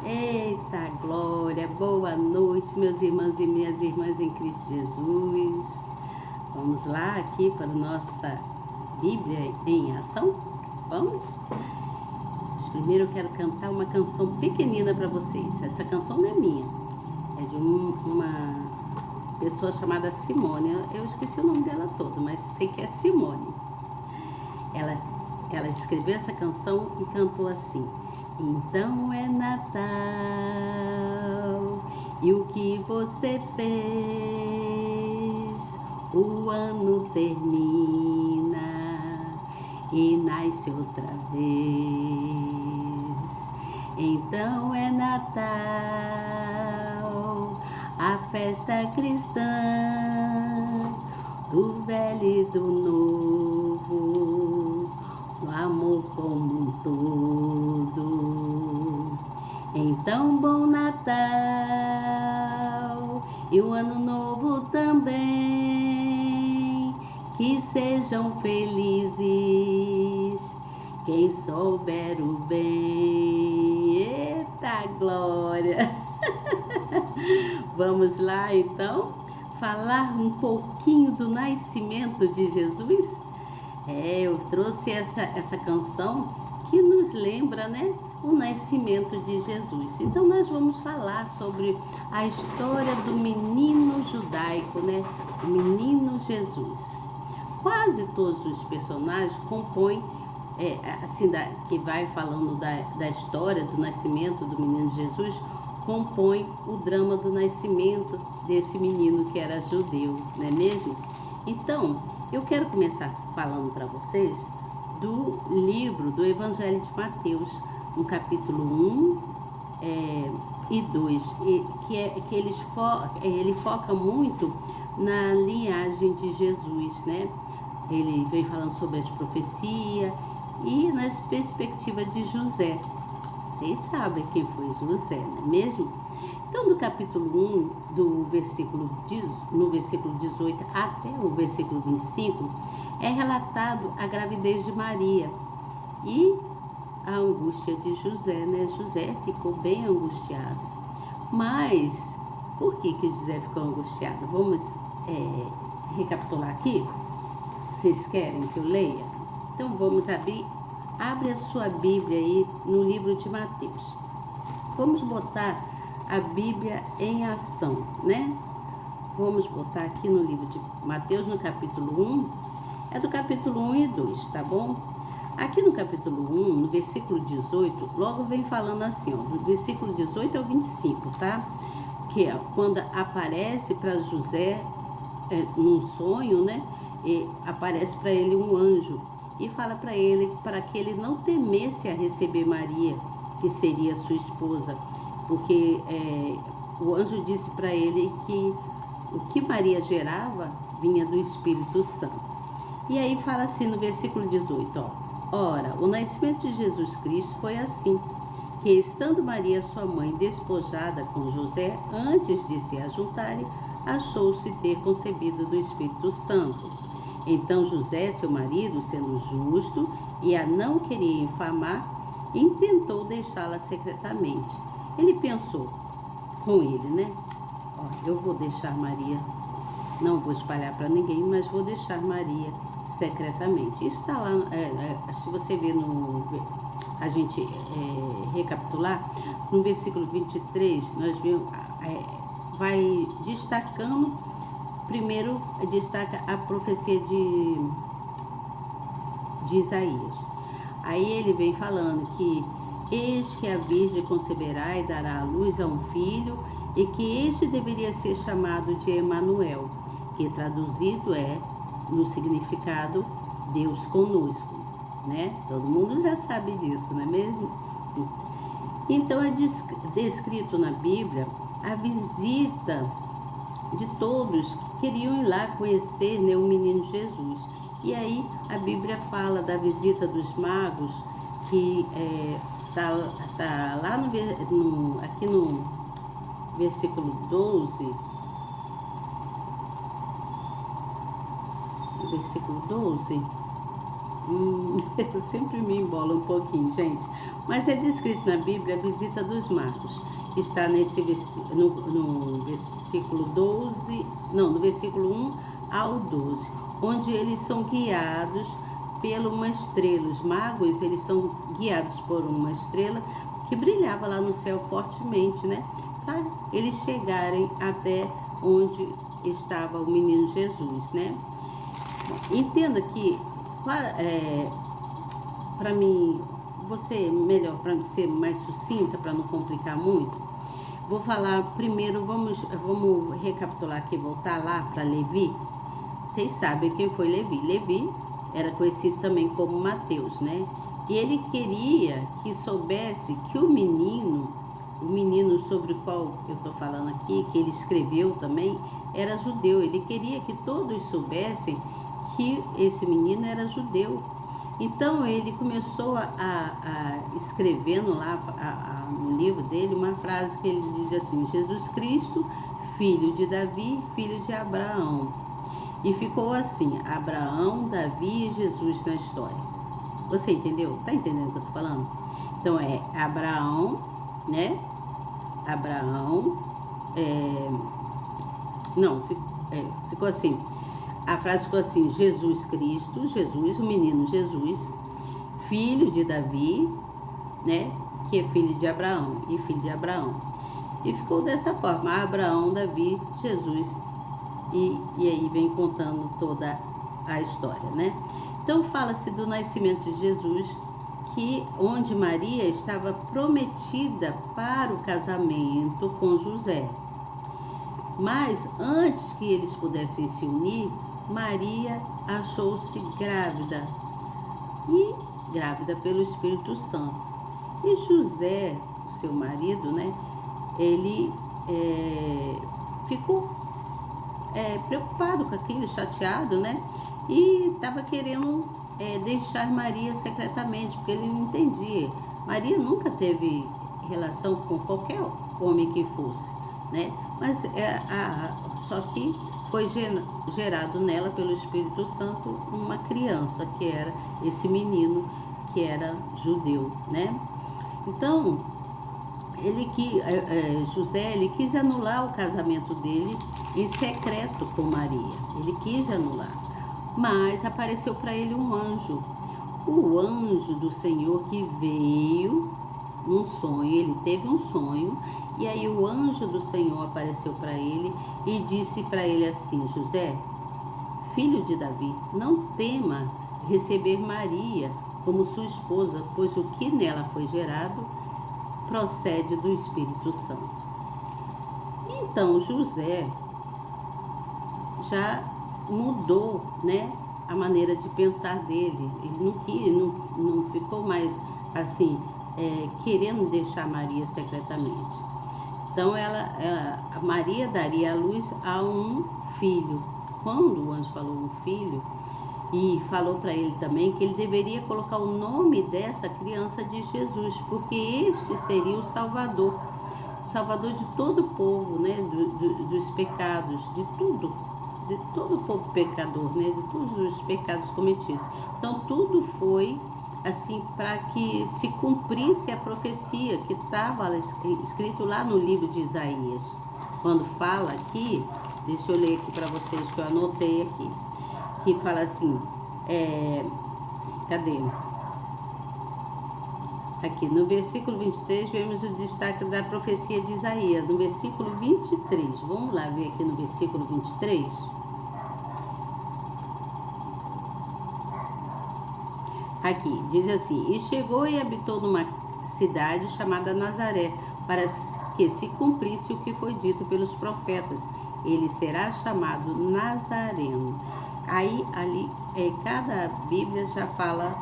Eita glória, boa noite, meus irmãos e minhas irmãs em Cristo Jesus. Vamos lá aqui para a nossa Bíblia em ação? Vamos? Mas primeiro eu quero cantar uma canção pequenina para vocês. Essa canção não é minha, é de uma pessoa chamada Simone. Eu esqueci o nome dela todo, mas sei que é Simone. Ela escreveu essa canção e cantou assim: então é Natal, e o que você fez? O ano termina e nasce outra vez. Então é Natal, a festa cristã, do velho e do novo, do amor como um todo. Então, bom Natal e o ano novo também, que sejam felizes quem souber o bem. Eita glória! Vamos lá então falar um pouquinho do nascimento de Jesus? Eu trouxe essa canção que nos lembra, né, o nascimento de Jesus. Então nós vamos falar sobre a história do menino judaico, né, o menino Jesus. Quase todos os personagens compõem, que vai falando da história do nascimento do menino Jesus, compõe o drama do nascimento desse menino que era judeu, não é mesmo? Então, eu quero começar falando para vocês do livro do Evangelho de Mateus, no capítulo 1 e 2, que ele foca muito na linhagem de Jesus, né? Ele vem falando sobre as profecias e nas perspectivas de José. Vocês sabem quem foi José, não é mesmo? Então, do capítulo 1, no versículo 18 até o versículo 25, é relatado a gravidez de Maria e a angústia de José, né? José ficou bem angustiado. Mas, por que José ficou angustiado? Vamos recapitular aqui? Vocês querem que eu leia? Então, vamos abrir. Abre a sua Bíblia aí no livro de Mateus. Vamos botar a Bíblia em ação, né? Vamos botar aqui no livro de Mateus, no capítulo 1. É do capítulo 1 e 2, tá bom? Aqui no capítulo 1, no versículo 18, logo vem falando assim, ó, do versículo 18 ao 25, tá? Que é quando aparece para José, num sonho, né? E aparece para ele um anjo e fala para ele para que ele não temesse a receber Maria, que seria sua esposa, porque o anjo disse para ele que o que Maria gerava vinha do Espírito Santo. E aí fala assim no versículo 18, ó: ora, o nascimento de Jesus Cristo foi assim, que estando Maria sua mãe despojada com José, antes de se ajuntarem, achou-se ter concebido do Espírito Santo. Então José, seu marido, sendo justo e a não querer infamar, intentou deixá-la secretamente. Ele pensou com ele, né? Ó, eu vou deixar Maria, não vou espalhar para ninguém, mas vou deixar Maria secretamente. Isso está lá, se você ver a gente recapitular, no versículo 23, nós vemos, vai destacando. Primeiro destaca a profecia de Isaías. Aí ele vem falando que eis que a Virgem conceberá e dará à luz a um filho, e que este deveria ser chamado de Emanuel, que traduzido no significado Deus conosco, né? Todo mundo já sabe disso, não é mesmo? Então é descrito na Bíblia a visita de todos que queriam ir lá conhecer, né, o menino Jesus. E aí a Bíblia fala da visita dos magos, que tá lá aqui no versículo 12. No versículo 12, Eu sempre me embolo um pouquinho, gente. Mas é descrito na Bíblia a visita dos magos. Está no versículo 12, não, no versículo 1 ao 12, onde eles são guiados por uma estrela. Os magos, eles são guiados por uma estrela que brilhava lá no céu fortemente, né? Para eles chegarem até onde estava o menino Jesus, né? Entenda que, para mim, para ser mais sucinta, para não complicar muito, vou falar primeiro, vamos recapitular aqui, voltar lá para Levi. Vocês sabem quem foi Levi. Levi era conhecido também como Mateus, né? E ele queria que soubesse que o menino sobre o qual eu estou falando aqui, que ele escreveu também, era judeu. Ele queria que todos soubessem que esse menino era judeu. Então ele começou a escrevendo lá no livro dele uma frase que ele diz assim: Jesus Cristo, filho de Davi, filho de Abraão. E ficou assim: Abraão, Davi e Jesus na história. Você entendeu? Tá entendendo o que eu tô falando? Então é Abraão, né? Abraão, ficou assim. A frase ficou assim: Jesus Cristo, Jesus, o menino Jesus, filho de Davi, né? Que é filho de Abraão e filho de Abraão. E ficou dessa forma: Abraão, Davi, Jesus. E aí vem contando toda a história, né? Então fala-se do nascimento de Jesus, que onde Maria estava prometida para o casamento com José. Mas antes que eles pudessem se unir, Maria achou-se grávida, e grávida pelo Espírito Santo. E José, seu marido, né, ele ficou preocupado com aquilo, chateado, né, e estava querendo deixar Maria secretamente, porque ele não entendia. Maria nunca teve relação com qualquer homem que fosse, né, mas só que foi gerado nela pelo Espírito Santo uma criança, que era esse menino que era judeu, né? Então, José, ele quis anular o casamento dele em secreto com Maria. Ele quis anular, mas apareceu para ele um anjo. O anjo do Senhor que veio num sonho, ele teve um sonho, e aí o anjo do Senhor apareceu para ele e disse para ele assim: José, filho de Davi, não tema receber Maria como sua esposa, pois o que nela foi gerado procede do Espírito Santo. Então José já mudou, né, a maneira de pensar dele. Ele não ficou mais assim, querendo deixar Maria secretamente. Então a Maria daria à luz a um filho. Quando o anjo falou um filho, e falou para ele também que ele deveria colocar o nome dessa criança de Jesus, porque este seria o Salvador de todo o povo, né, dos pecados, de todo o povo pecador, né, de todos os pecados cometidos. Então tudo foi assim para que se cumprisse a profecia que estava escrito lá no livro de Isaías. Quando fala aqui, deixa eu ler aqui para vocês que eu anotei aqui, que fala assim, cadê? Aqui, no versículo 23, vemos o destaque da profecia de Isaías, no versículo 23. Vamos lá ver aqui no versículo 23. Aqui, diz assim: e chegou e habitou numa cidade chamada Nazaré, para que se cumprisse o que foi dito pelos profetas. Ele será chamado Nazareno. Aí, ali, cada Bíblia já fala,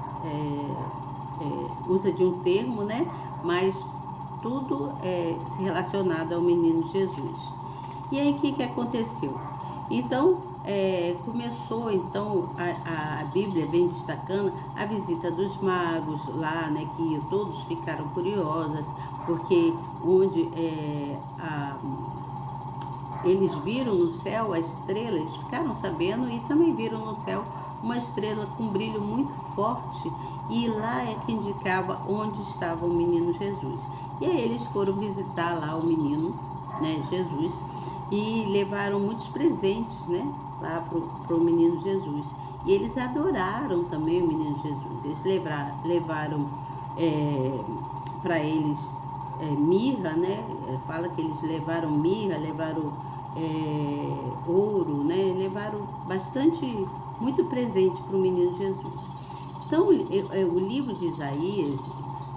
usa de um termo, né? Mas tudo é relacionado ao menino Jesus. E aí, o que aconteceu? Então, começou, então, a Bíblia vem destacando a visita dos magos lá, né? Que todos ficaram curiosos, porque onde eles viram no céu a estrela, eles ficaram sabendo, e também viram no céu uma estrela com brilho muito forte, e lá é que indicava onde estava o menino Jesus. E aí eles foram visitar lá o menino, né, Jesus, e levaram muitos presentes, né, lá pro menino Jesus. E eles adoraram também o menino Jesus. Eles levaram para eles mirra, né? Fala que eles levaram mirra, levaram ouro, né? Levaram bastante, muito presente para o menino Jesus. Então, o livro de Isaías,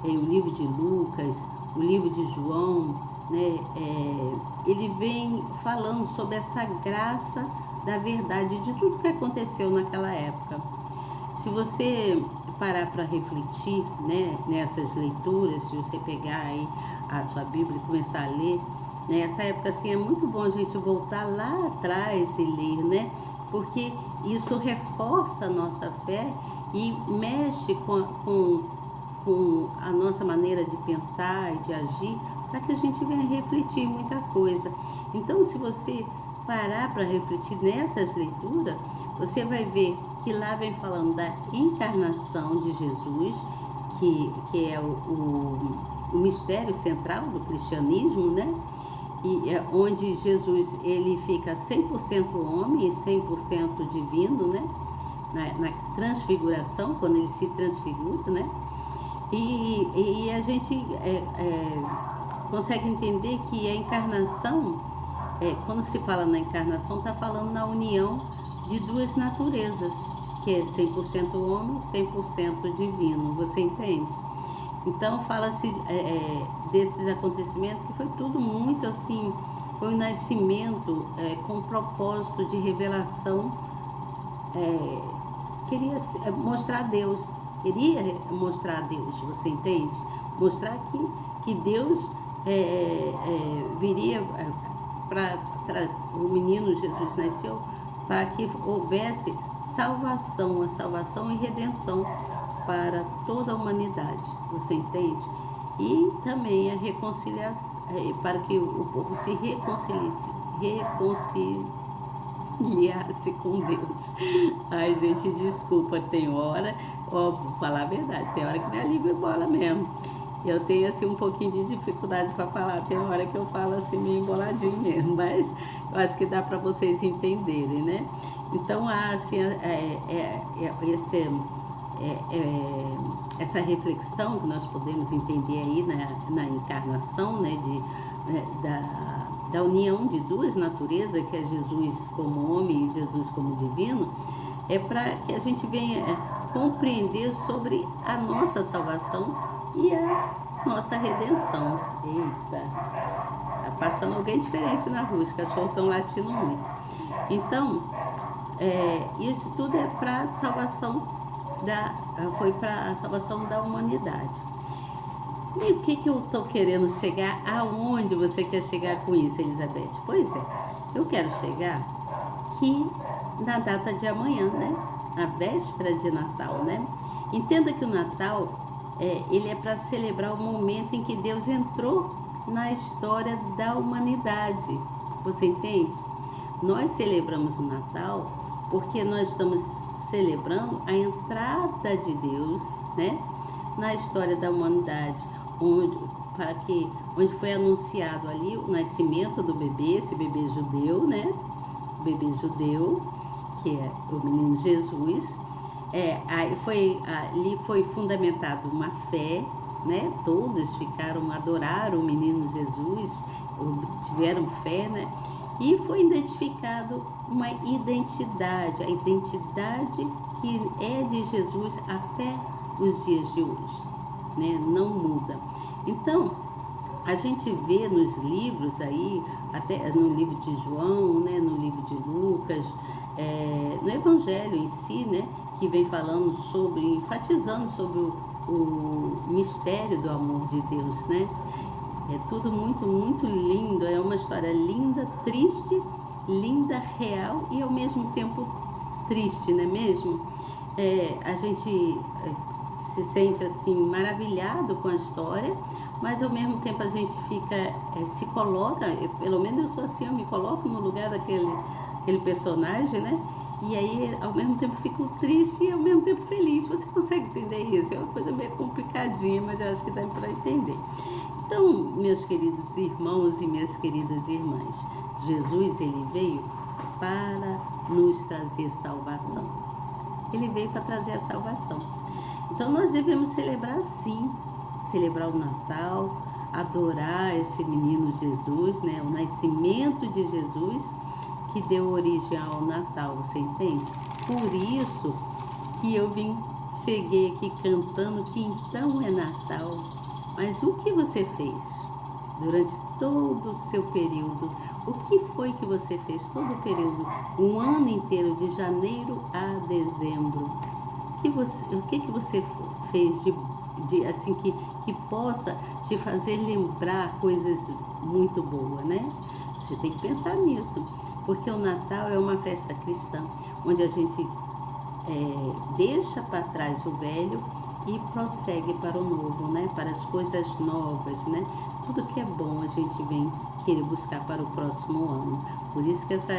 o livro de Lucas, o livro de João, né? Ele vem falando sobre essa graça da verdade de tudo que aconteceu naquela época. Se você parar para refletir, né, nessas leituras, se você pegar aí a sua Bíblia e começar a ler, né, essa época assim é muito bom a gente voltar lá atrás e ler, né, porque isso reforça a nossa fé e mexe com a nossa maneira de pensar e de agir, para que a gente venha refletir muita coisa. Então, se você parar para refletir nessas leituras, você vai ver que lá vem falando da encarnação de Jesus, que é o mistério central do cristianismo, né? E é onde Jesus ele fica 100% homem e 100% divino, né? Na transfiguração, quando ele se transfigura, né? E a gente consegue entender que a encarnação, quando se fala na encarnação, está falando na união de duas naturezas, que é 100% homem e 100% divino, você entende? Então fala-se desses acontecimentos que foi tudo muito assim, foi um nascimento com com propósito de revelação, queria mostrar Deus, queria mostrar a Deus, você entende? Mostrar que Deus viria para o menino Jesus nasceu para que houvesse salvação, a salvação e redenção para toda a humanidade, você entende? E também a reconciliação, para que o povo se reconciliasse com Deus. Ai, gente, desculpa, tem hora, vou falar a verdade, tem hora que minha língua bola mesmo. Eu tenho assim um pouquinho de dificuldade para falar, tem hora que eu falo assim meio emboladinho mesmo, mas eu acho que dá para vocês entenderem, né? Então há assim, essa reflexão que nós podemos entender aí na encarnação, né, da união de duas naturezas, que é Jesus como homem e Jesus como divino, é para que a gente venha compreender sobre a nossa salvação e a nossa redenção. Eita, tá passando alguém diferente na rua, os cachorros estão latindo muito. Então, isso tudo é para a salvação foi para a salvação da humanidade. E o que eu estou querendo chegar? Aonde você quer chegar com isso, Elizabeth? Pois é, eu quero chegar que na data de amanhã, né? A véspera de Natal, né? Entenda que o Natal, ele é para celebrar o momento em que Deus entrou na história da humanidade. Você entende? Nós celebramos o Natal porque nós estamos celebrando a entrada de Deus, né, na história da humanidade, onde foi anunciado ali o nascimento do bebê, esse bebê judeu, né, o bebê judeu, que é o menino Jesus. Ali foi fundamentado uma fé, né, todos adoraram o menino Jesus, tiveram fé, né, e foi identificado uma identidade, a identidade que é de Jesus até os dias de hoje, né? Não muda. Então, a gente vê nos livros aí, até no livro de João, né? No livro de Lucas, no Evangelho em si, né? Que vem falando enfatizando sobre o mistério do amor de Deus, né? É tudo muito, muito lindo, é uma história linda, triste, linda, real e ao mesmo tempo triste, não é mesmo? A gente se sente assim maravilhado com a história, mas ao mesmo tempo a gente fica, se coloca, pelo menos eu sou assim, eu me coloco no lugar daquele personagem, né? E aí, ao mesmo tempo, fico triste e ao mesmo tempo feliz. Você consegue entender isso? É uma coisa meio complicadinha, mas eu acho que dá para entender. Então, meus queridos irmãos e minhas queridas irmãs, Jesus, ele veio para nos trazer salvação. Ele veio para trazer a salvação. Então, nós devemos celebrar sim, celebrar o Natal, adorar esse menino Jesus, né? O nascimento de Jesus, que deu origem ao Natal, você entende? Por isso que cheguei aqui cantando que então é Natal. Mas o que você fez durante todo o seu período? O que foi que você fez todo o período? Um ano inteiro, de janeiro a dezembro. O que você fez de assim que possa te fazer lembrar coisas muito boas, né? Você tem que pensar nisso. Porque o Natal é uma festa cristã, onde a gente deixa para trás o velho e prossegue para o novo, né? Para as coisas novas, né? Tudo que é bom a gente vem querer buscar para o próximo ano. Por isso que essa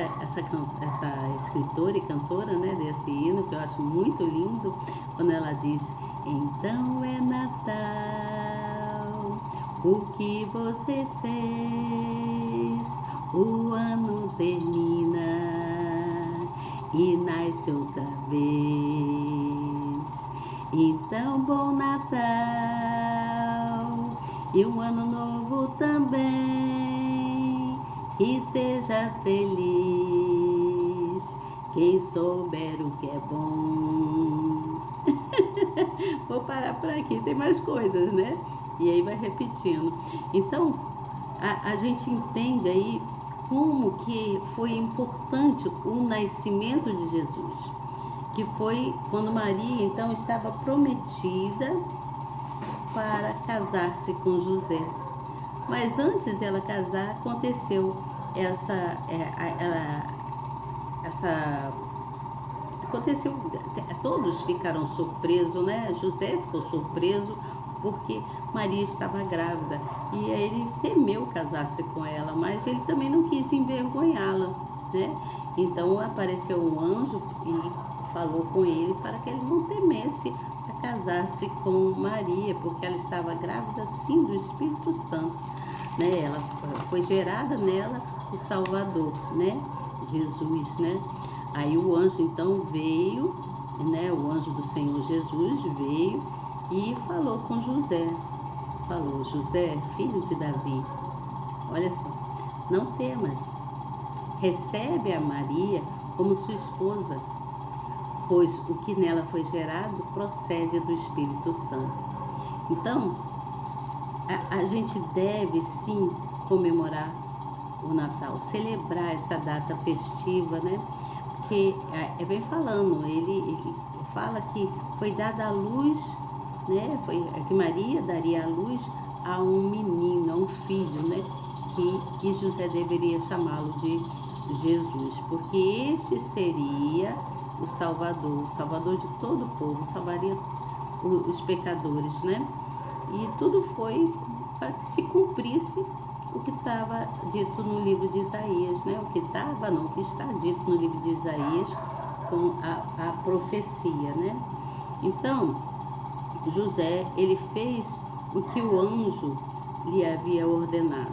escritora e cantora, né, desse hino, que eu acho muito lindo, quando ela diz: então é Natal, o que você fez? O ano termina e nasce outra vez. Então, bom Natal e um ano novo também. E seja feliz quem souber o que é bom. Vou parar por aqui, tem mais coisas, né? E aí vai repetindo. Então, a gente entende aí como que foi importante o nascimento de Jesus, que foi quando Maria então estava prometida para casar-se com José. Mas antes dela casar, aconteceu aconteceu, todos ficaram surpresos, né? José ficou surpreso porque Maria estava grávida e aí ele temeu casar-se com ela, mas ele também não quis envergonhá-la, né? Então apareceu um anjo e falou com ele para que ele não temesse a casar-se com Maria, porque ela estava grávida sim do Espírito Santo, né? Ela foi gerada nela o Salvador, né? Jesus, né? Aí o anjo então veio, né? O anjo do Senhor Jesus veio e falou com José. Falou: José, filho de Davi, olha só, não temas, recebe a Maria como sua esposa, pois o que nela foi gerado procede do Espírito Santo. Então, a gente deve sim comemorar o Natal, celebrar essa data festiva, né? Porque vem falando, ele fala que foi dada a luz, né? Que Maria daria a luz a um menino, a um filho, né? Que José deveria chamá-lo de Jesus, porque este seria o Salvador de todo o povo, salvaria os pecadores, né? E tudo foi para que se cumprisse o que estava dito no livro de Isaías, né? O que está dito no livro de Isaías com a profecia, né? Então, José, ele fez o que o anjo lhe havia ordenado.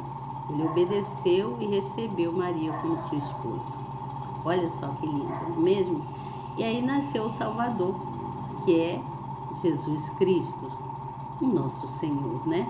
Ele obedeceu e recebeu Maria como sua esposa. Olha só que lindo, não é mesmo? E aí nasceu o Salvador, que é Jesus Cristo, o nosso Senhor, né?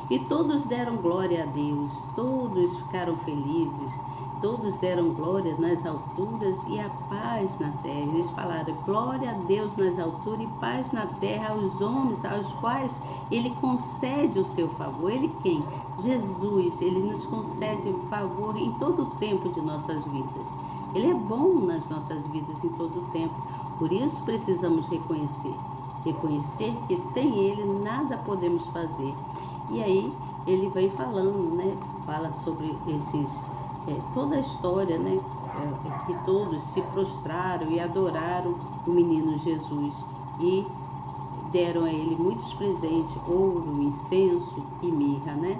E todos deram glória a Deus, todos ficaram felizes, todos deram glória nas alturas e a paz na terra. Eles falaram: glória a Deus nas alturas e paz na terra aos homens aos quais Ele concede o seu favor. Ele quem? Jesus, Ele nos concede o favor em todo o tempo de nossas vidas. Ele é bom nas nossas vidas em todo o tempo. Por isso precisamos reconhecer que sem Ele nada podemos fazer. E aí ele vem falando, né? Fala sobre toda a história, né? Que todos se prostraram e adoraram o menino Jesus e deram a ele muitos presentes, ouro, incenso e mirra, né?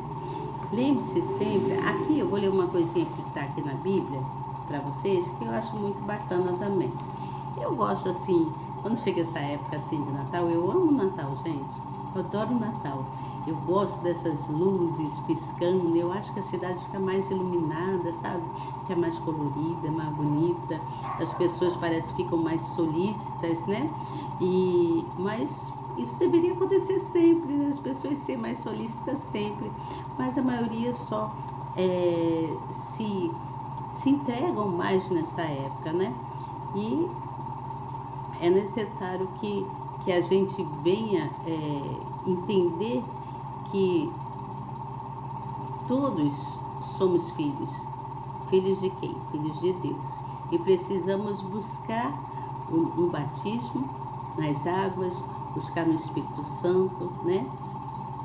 Lembre-se sempre, aqui eu vou ler uma coisinha que está aqui na Bíblia para vocês, que eu acho muito bacana também. Eu gosto assim, quando chega essa época assim de Natal, eu amo o Natal, gente. Eu adoro o Natal. Eu gosto dessas luzes piscando. Eu acho que a cidade fica mais iluminada, sabe? Fica mais colorida, mais bonita. As pessoas parecem que ficam mais solícitas, né? Mas isso deveria acontecer sempre, né? As pessoas serem mais solícitas sempre. Mas a maioria só se entregam mais nessa época, né? E é necessário que a gente venha entender que todos somos filhos. Filhos de quem? Filhos de Deus. E precisamos buscar um batismo nas águas, buscar no Espírito Santo, né?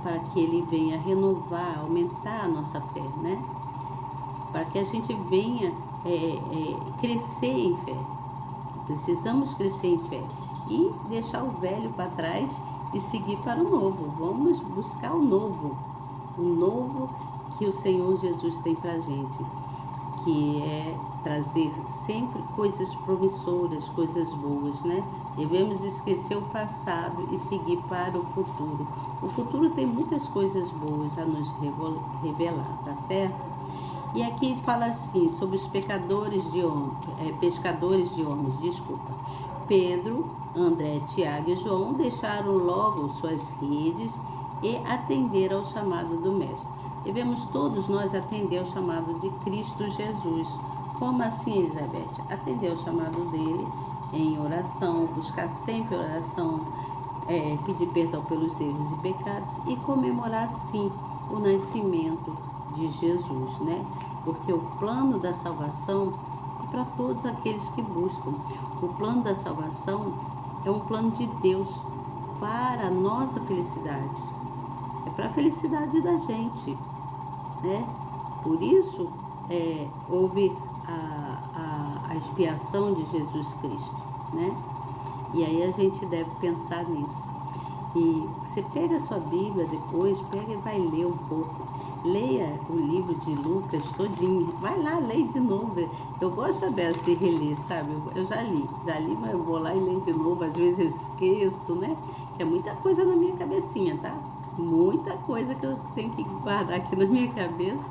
Para que ele venha renovar, aumentar a nossa fé, né? Para que a gente venha crescer em fé. Precisamos crescer em fé e deixar o velho para trás e seguir para o novo. Vamos buscar o novo que o Senhor Jesus tem para a gente, que é trazer sempre coisas promissoras, coisas boas, né? Devemos esquecer o passado e seguir para o futuro. O futuro tem muitas coisas boas a nos revelar, tá certo? E aqui fala assim, sobre os pescadores de homens, desculpa. Pedro, André, Tiago e João deixaram logo suas redes e atenderam ao chamado do Mestre. Devemos todos nós atender ao chamado de Cristo Jesus. Como assim, Elizabeth? Atender ao chamado dele em oração, buscar sempre oração, pedir perdão pelos erros e pecados e comemorar sim o nascimento de Jesus, né? Porque o plano da salvação é para todos aqueles que buscam. O plano da salvação é um plano de Deus para a nossa felicidade. É para a felicidade da gente, né? Por isso houve a expiação de Jesus Cristo, né? E aí a gente deve pensar nisso. E você pega a sua Bíblia depois, pega e vai ler um pouco. Leia o livro de Lucas todinho. Vai lá, leia de novo. Eu gosto aberto de reler, sabe? Eu já li, mas eu vou lá e leio de novo. Às vezes eu esqueço, né? É muita coisa na minha cabecinha, tá? Muita coisa que eu tenho que guardar aqui na minha cabeça.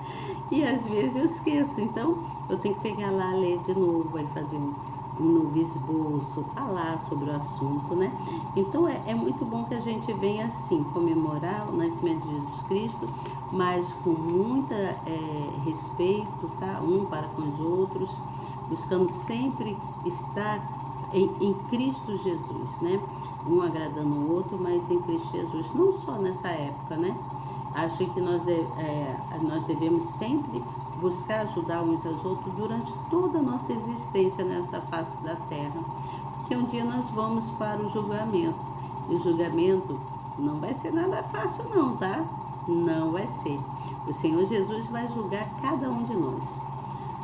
E às vezes eu esqueço. Então, eu tenho que pegar lá, ler de novo, aí fazer um novo esboço, falar sobre o assunto, né? Então é muito bom que a gente venha assim, comemorar o nascimento de Jesus Cristo, mas com muito respeito, tá? Um para com os outros, buscando sempre estar em Cristo Jesus, né? Um agradando o outro, mas em Cristo Jesus, não só nessa época, né? Acho que nós devemos sempre buscar ajudar uns aos outros durante toda a nossa existência nessa face da terra. Porque um dia nós vamos para o julgamento. E o julgamento não vai ser nada fácil não, tá? Não vai ser. O Senhor Jesus vai julgar cada um de nós.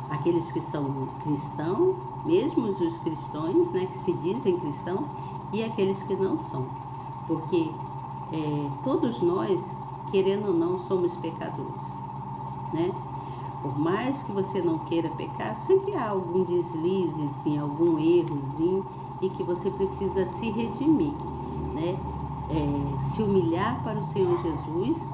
Aqueles que são cristãos, mesmo os cristãos, né, que se dizem cristãos, e aqueles que não são. Porque todos nós, querendo ou não, somos pecadores, né? Por mais que você não queira pecar, sempre há algum deslize, assim, algum errozinho e que você precisa se redimir, né? Se humilhar para o Senhor Jesus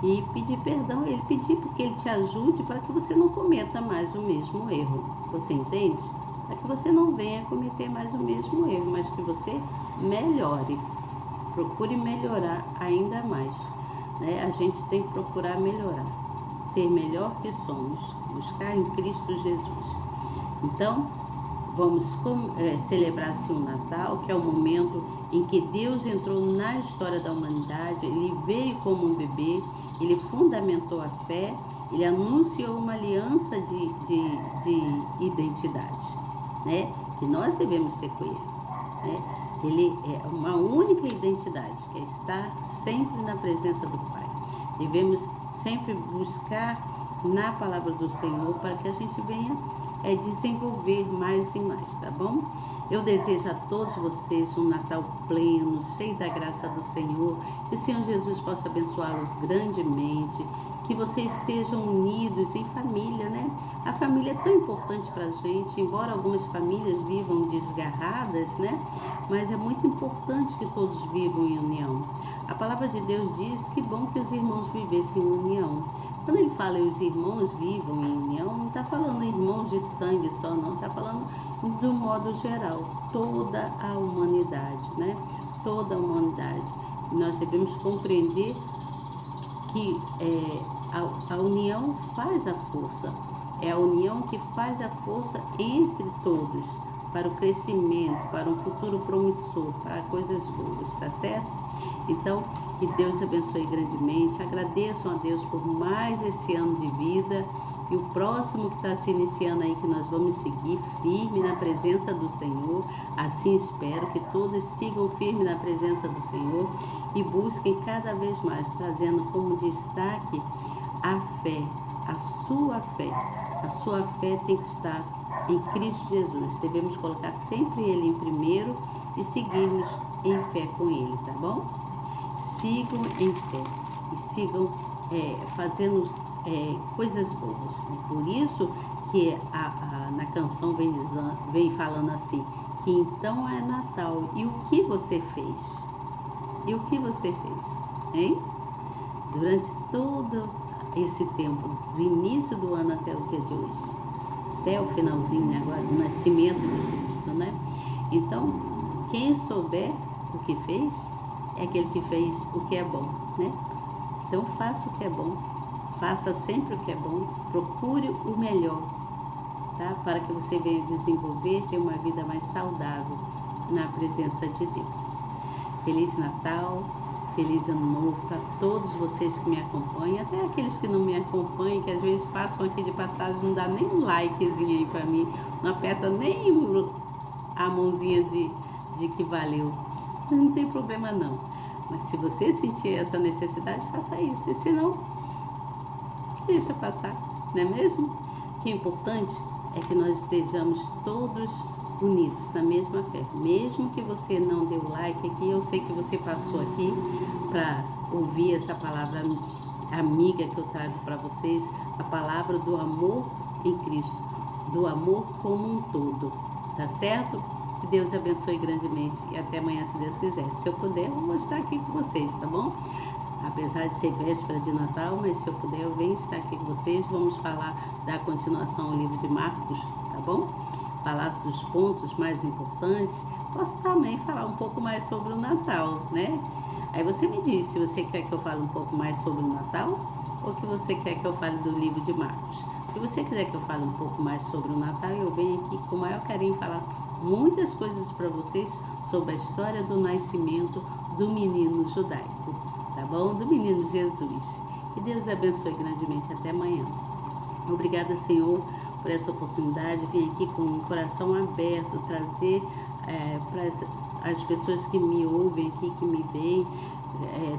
e pedir perdão a Ele, pedir porque Ele te ajude para que você não cometa mais o mesmo erro. Você entende? Para que você não venha cometer mais o mesmo erro, mas que você melhore, procure melhorar ainda mais, né? A gente tem que procurar melhorar, ser melhor que somos, buscar em Cristo Jesus. Então, vamos celebrar assim o Natal, que é o momento em que Deus entrou na história da humanidade. Ele veio como um bebê, ele fundamentou a fé, ele anunciou uma aliança de identidade, né? Que nós devemos ter com ele, né? Ele é uma única identidade, que é estar sempre na presença do Pai. Devemos sempre buscar na palavra do Senhor para que a gente venha desenvolver mais e mais, tá bom? Eu desejo a todos vocês um Natal pleno, cheio da graça do Senhor, que o Senhor Jesus possa abençoá-los grandemente, que vocês sejam unidos em família, né? A família é tão importante para a gente, embora algumas famílias vivam desgarradas, né? Mas é muito importante que todos vivam em união. A palavra de Deus diz que bom que os irmãos vivessem em união. Quando ele fala os irmãos vivam em união, não está falando irmãos de sangue só, não, está falando de um modo geral, toda a humanidade, né? Toda a humanidade. Nós devemos compreender que a união faz a força, é a união que faz a força entre todos, para o crescimento, para um futuro promissor, para coisas boas, tá certo? Então, que Deus abençoe grandemente, agradeçam a Deus por mais esse ano de vida, e o próximo que está se iniciando aí, que nós vamos seguir firme na presença do Senhor. Assim espero que todos sigam firme na presença do Senhor e busquem cada vez mais, trazendo como destaque a fé, a sua fé. A sua fé tem que estar em Cristo Jesus. Devemos colocar sempre Ele em primeiro e seguirmos em fé com Ele, tá bom? Sigam em fé e sigam fazendo coisas boas. Né? Por isso que na canção vem falando assim, que então é Natal. E o que você fez? E o que você fez? Hein? Durante todo esse tempo, do início do ano até o dia de hoje, até o finalzinho agora, do nascimento de Cristo, né? Então, quem souber o que fez, é aquele que fez o que é bom, né? Então, faça o que é bom, faça sempre o que é bom, procure o melhor, tá? Para que você venha desenvolver, ter uma vida mais saudável na presença de Deus. Feliz Natal, feliz Ano Novo para todos vocês que me acompanham, até aqueles que não me acompanham, que às vezes passam aqui de passagem, não dá nem um likezinho aí para mim, não aperta nem a mãozinha de que valeu. Não tem problema não. Mas se você sentir essa necessidade, faça isso. E se não, deixa passar, não é mesmo? O que é importante é que nós estejamos todos unidos na mesma fé. Mesmo que você não deu like aqui, eu sei que você passou aqui para ouvir essa palavra amiga que eu trago para vocês, a palavra do amor em Cristo, do amor como um todo, tá certo? Que Deus abençoe grandemente e até amanhã, se Deus quiser. Se eu puder, eu vou estar aqui com vocês, tá bom? Apesar de ser véspera de Natal, mas se eu puder, eu venho estar aqui com vocês. Vamos falar da continuação ao livro de Marcos, tá bom? Falar dos pontos mais importantes. Posso também falar um pouco mais sobre o Natal, né? Aí você me diz se você quer que eu fale um pouco mais sobre o Natal ou que você quer que eu fale do livro de Marcos. Se você quiser que eu fale um pouco mais sobre o Natal, eu venho aqui com o maior carinho falar muitas coisas para vocês sobre a história do nascimento do menino judaico, tá bom? Do menino Jesus. Que Deus abençoe grandemente. Até amanhã. Obrigada, Senhor, por essa oportunidade. Vim aqui com o coração aberto, trazer para as pessoas que me ouvem aqui, que me veem,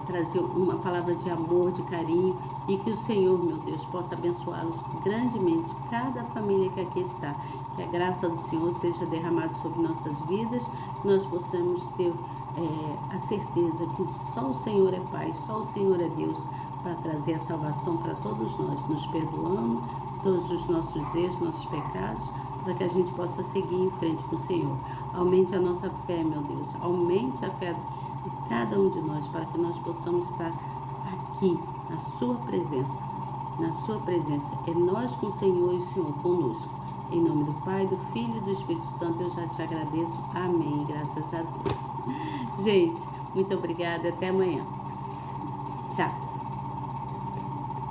trazer uma palavra de amor, de carinho, e que o Senhor, meu Deus, possa abençoá-los grandemente, cada família que aqui está. Que a graça do Senhor seja derramada sobre nossas vidas, que nós possamos ter a certeza que só o Senhor é Pai, só o Senhor é Deus, para trazer a salvação para todos nós, nos perdoando todos os nossos erros, nossos pecados, para que a gente possa seguir em frente com o Senhor. Aumente a nossa fé, meu Deus, aumente a fé de cada um de nós, para que nós possamos estar aqui, na sua presença, é nós com o Senhor e o Senhor conosco. Em nome do Pai, do Filho e do Espírito Santo, eu já te agradeço. Amém. Graças a Deus. Gente, muito obrigada. Até amanhã. Tchau.